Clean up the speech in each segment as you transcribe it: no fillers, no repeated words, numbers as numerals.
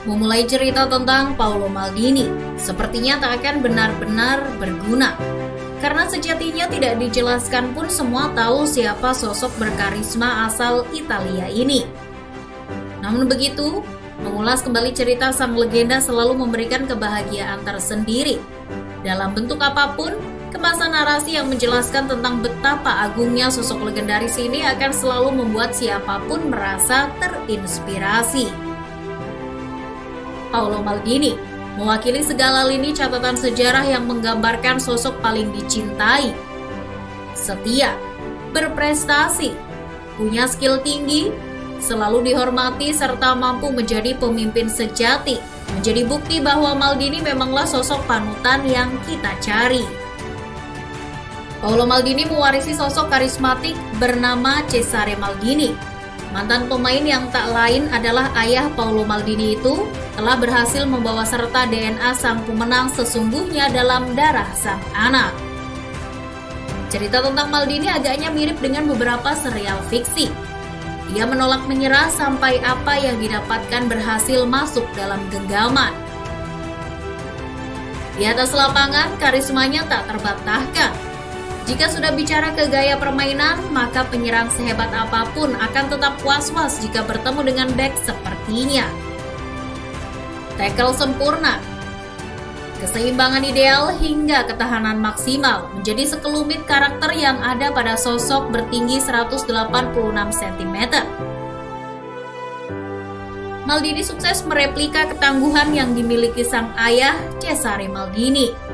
Memulai cerita tentang Paolo Maldini sepertinya tak akan benar-benar berguna. Karena sejatinya tidak dijelaskan pun semua tahu siapa sosok berkarisma asal Italia ini. Namun begitu, mengulas kembali cerita sang legenda selalu memberikan kebahagiaan tersendiri. Dalam bentuk apapun, kemasan narasi yang menjelaskan tentang betapa agungnya sosok legendaris ini akan selalu membuat siapapun merasa terinspirasi. Paolo Maldini mewakili segala lini catatan sejarah yang menggambarkan sosok paling dicintai, setia, berprestasi, punya skill tinggi, selalu dihormati serta mampu menjadi pemimpin sejati, menjadi bukti bahwa Maldini memanglah sosok panutan yang kita cari. Paolo Maldini mewarisi sosok karismatik bernama Cesare Maldini. Mantan pemain yang tak lain adalah ayah Paolo Maldini itu telah berhasil membawa serta DNA sang pemenang sesungguhnya dalam darah sang anak. Cerita tentang Maldini agaknya mirip dengan beberapa serial fiksi. Ia menolak menyerah sampai apa yang didapatkan berhasil masuk dalam genggaman. Di atas lapangan, karismanya tak terbantahkan. Jika sudah bicara ke gaya permainan, maka penyerang sehebat apapun akan tetap was-was jika bertemu dengan bek sepertinya. Tackle sempurna, keseimbangan ideal hingga ketahanan maksimal menjadi sekelumit karakter yang ada pada sosok bertinggi 186 cm. Maldini sukses mereplika ketangguhan yang dimiliki sang ayah, Cesare Maldini.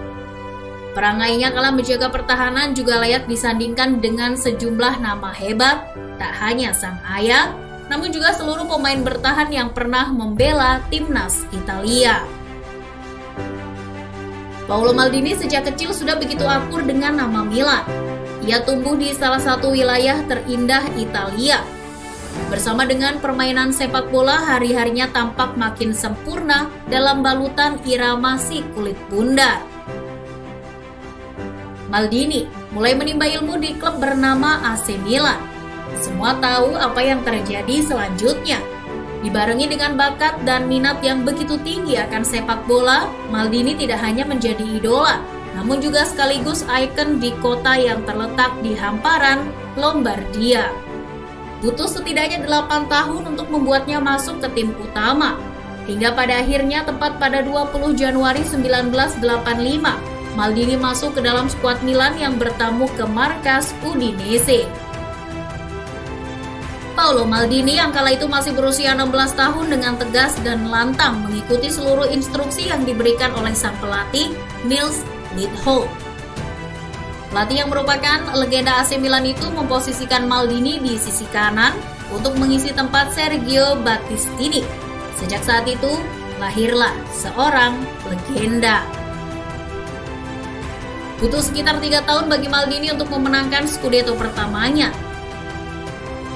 Perangainya kala menjaga pertahanan juga layak disandingkan dengan sejumlah nama hebat, tak hanya sang ayah, namun juga seluruh pemain bertahan yang pernah membela timnas Italia. Paolo Maldini sejak kecil sudah begitu akur dengan nama Milan. Ia tumbuh di salah satu wilayah terindah Italia. Bersama dengan permainan sepak bola, hari-harinya tampak makin sempurna dalam balutan irama si kulit bundar. Maldini mulai menimba ilmu di klub bernama AC Milan. Semua tahu apa yang terjadi selanjutnya. Dibarengi dengan bakat dan minat yang begitu tinggi akan sepak bola, Maldini tidak hanya menjadi idola, namun juga sekaligus ikon di kota yang terletak di hamparan Lombardia. Butuh setidaknya 8 tahun untuk membuatnya masuk ke tim utama. Hingga pada akhirnya tepat pada 20 Januari 1985, Maldini masuk ke dalam skuad Milan yang bertamu ke markas Udinese. Paolo Maldini yang kala itu masih berusia 16 tahun dengan tegas dan lantang mengikuti seluruh instruksi yang diberikan oleh sang pelatih Nils Lidholm. Pelatih yang merupakan legenda AC Milan itu memposisikan Maldini di sisi kanan untuk mengisi tempat Sergio Battistini. Sejak saat itu, lahirlah seorang legenda. Butuh sekitar 3 tahun bagi Maldini untuk memenangkan Scudetto pertamanya.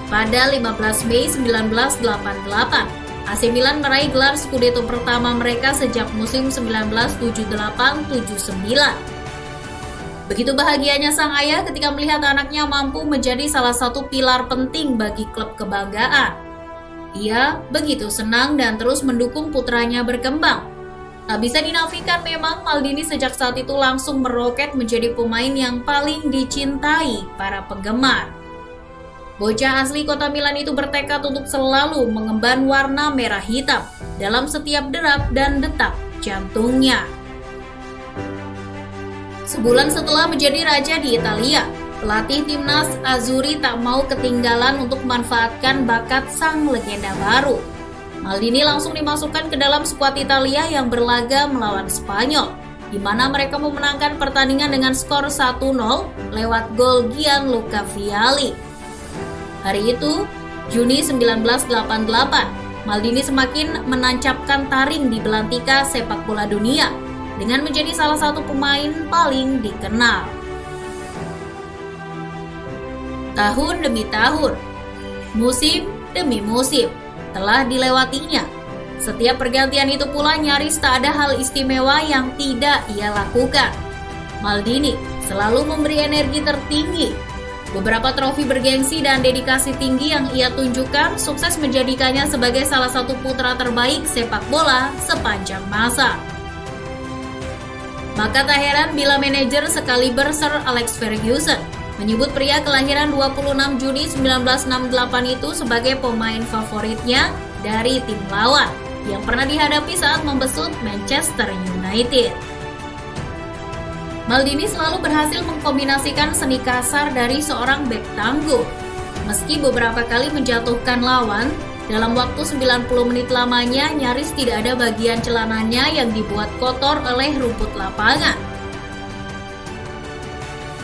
Pada 15 Mei 1988, AC Milan meraih gelar Scudetto pertama mereka sejak musim 1978-79. Begitu bahagianya sang ayah ketika melihat anaknya mampu menjadi salah satu pilar penting bagi klub kebanggaan. Ia begitu senang dan terus mendukung putranya berkembang. Tak bisa dinafikan memang Maldini sejak saat itu langsung meroket menjadi pemain yang paling dicintai para penggemar. Bocah asli kota Milan itu bertekad untuk selalu mengemban warna merah hitam dalam setiap derap dan detak jantungnya. Sebulan setelah menjadi raja di Italia, pelatih timnas Azzurri tak mau ketinggalan untuk memanfaatkan bakat sang legenda baru. Maldini langsung dimasukkan ke dalam skuad Italia yang berlaga melawan Spanyol, di mana mereka memenangkan pertandingan dengan skor 1-0 lewat gol Gianluca Vialli. Hari itu, Juni 1988, Maldini semakin menancapkan taring di belantika sepak bola dunia dengan menjadi salah satu pemain paling dikenal. Tahun demi tahun, musim demi musim telah dilewatinya. Setiap pergantian itu pula nyaris tak ada hal istimewa yang tidak ia lakukan. Maldini selalu memberi energi tertinggi, Beberapa trofi bergengsi dan dedikasi tinggi yang ia tunjukkan sukses menjadikannya sebagai salah satu putra terbaik sepak bola sepanjang masa. Maka tak heran bila manajer sekaliber Sir Alex Ferguson menyebut pria kelahiran 26 Juni 1968 itu sebagai pemain favoritnya dari tim lawan yang pernah dihadapi saat membesut Manchester United. Maldini selalu berhasil mengkombinasikan seni kasar dari seorang bek tangguh. Meski beberapa kali menjatuhkan lawan, dalam waktu 90 menit lamanya nyaris tidak ada bagian celananya yang dibuat kotor oleh rumput lapangan.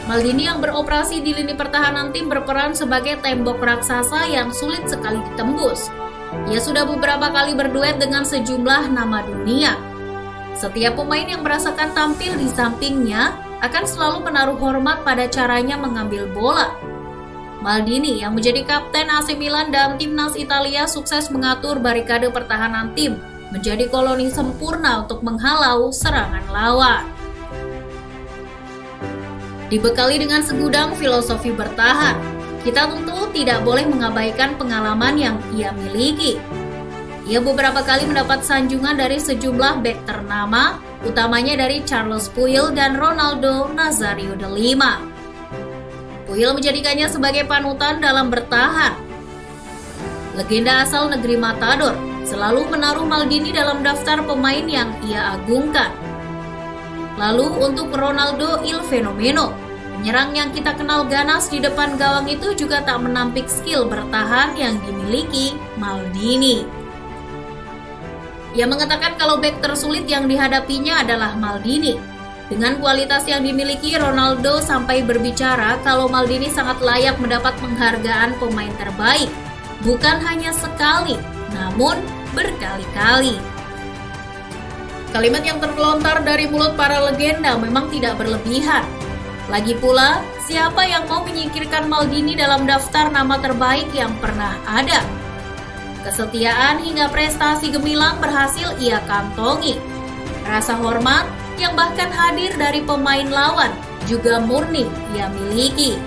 Maldini yang beroperasi di lini pertahanan tim berperan sebagai tembok raksasa yang sulit sekali ditembus. Ia sudah beberapa kali berduet dengan sejumlah nama dunia. Setiap pemain yang merasakan tampil di sampingnya akan selalu menaruh hormat pada caranya mengambil bola. Maldini yang menjadi kapten AC Milan dan timnas Italia sukses mengatur barikade pertahanan tim menjadi koloni sempurna untuk menghalau serangan lawan. Dibekali dengan segudang filosofi bertahan, kita tentu tidak boleh mengabaikan pengalaman yang ia miliki. Ia beberapa kali mendapat sanjungan dari sejumlah bek ternama, utamanya dari Carlos Puyol dan Ronaldo Nazario de Lima. Puyol menjadikannya sebagai panutan dalam bertahan. Legenda asal negeri Matador selalu menaruh Maldini dalam daftar pemain yang ia agungkan. Lalu untuk Ronaldo Il Fenomeno, penyerang yang kita kenal ganas di depan gawang itu juga tak menampik skill bertahan yang dimiliki Maldini. Ia mengatakan kalau bek tersulit yang dihadapinya adalah Maldini. Dengan kualitas yang dimiliki, Ronaldo sampai berbicara kalau Maldini sangat layak mendapat penghargaan pemain terbaik. Bukan hanya sekali, namun berkali-kali. Kalimat yang terlontar dari mulut para legenda memang tidak berlebihan. Lagi pula, siapa yang mau menyingkirkan Maldini dalam daftar nama terbaik yang pernah ada? Kesetiaan hingga prestasi gemilang berhasil ia kantongi. Rasa hormat yang bahkan hadir dari pemain lawan juga murni ia miliki.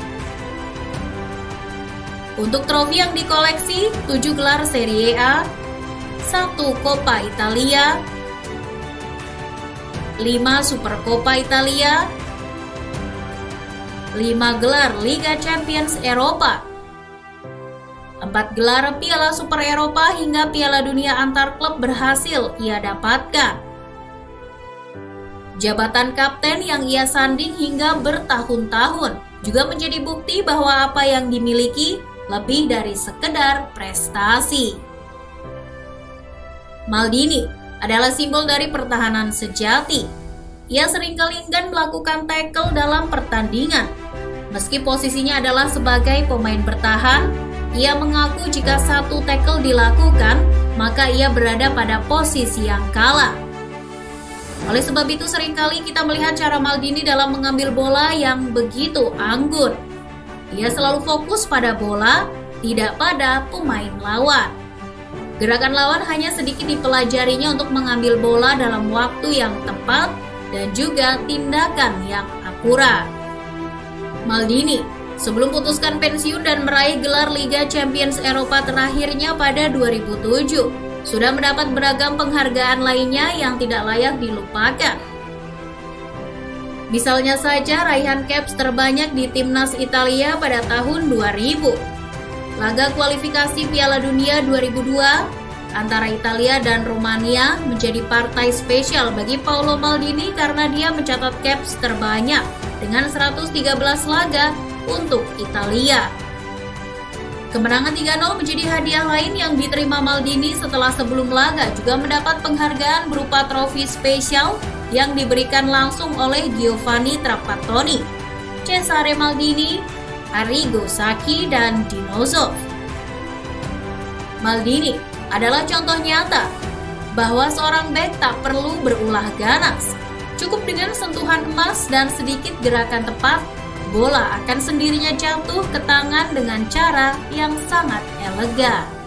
Untuk trofi yang dikoleksi, 7 gelar Serie A, 1 Coppa Italia, 5 Supercoppa Italia, 5 gelar Liga Champions Eropa, 4 gelar Piala Super Eropa hingga Piala Dunia antar klub berhasil ia dapatkan. Jabatan kapten yang ia sanding hingga bertahun-tahun juga menjadi bukti bahwa apa yang dimiliki lebih dari sekedar prestasi. Maldini adalah simbol dari pertahanan sejati. Ia seringkali enggan melakukan tackle dalam pertandingan. Meski posisinya adalah sebagai pemain bertahan, ia mengaku jika satu tackle dilakukan, maka ia berada pada posisi yang kalah. Oleh sebab itu seringkali kita melihat cara Maldini dalam mengambil bola yang begitu anggun. Ia selalu fokus pada bola, tidak pada pemain lawan. Gerakan lawan hanya sedikit dipelajarinya untuk mengambil bola dalam waktu yang tepat dan juga tindakan yang akurat. Maldini sebelum putuskan pensiun dan meraih gelar Liga Champions Eropa terakhirnya pada 2007, sudah mendapat beragam penghargaan lainnya yang tidak layak dilupakan. Misalnya saja raihan caps terbanyak di timnas Italia pada tahun 2000, laga kualifikasi Piala Dunia 2002 antara Italia dan Rumania menjadi partai spesial bagi Paolo Maldini karena dia mencatat caps terbanyak dengan 113 laga untuk Italia. Kemenangan 3-0 menjadi hadiah lain yang diterima Maldini setelah sebelum laga juga mendapat penghargaan berupa trofi spesial yang diberikan langsung oleh Giovanni Trapattoni, Cesare Maldini, Arrigo Sacchi, dan Dino Zoff. Maldini adalah contoh nyata bahwa seorang bek tak perlu berulah ganas. Cukup dengan sentuhan emas dan sedikit gerakan tepat, bola akan sendirinya jatuh ke tangan dengan cara yang sangat elegan.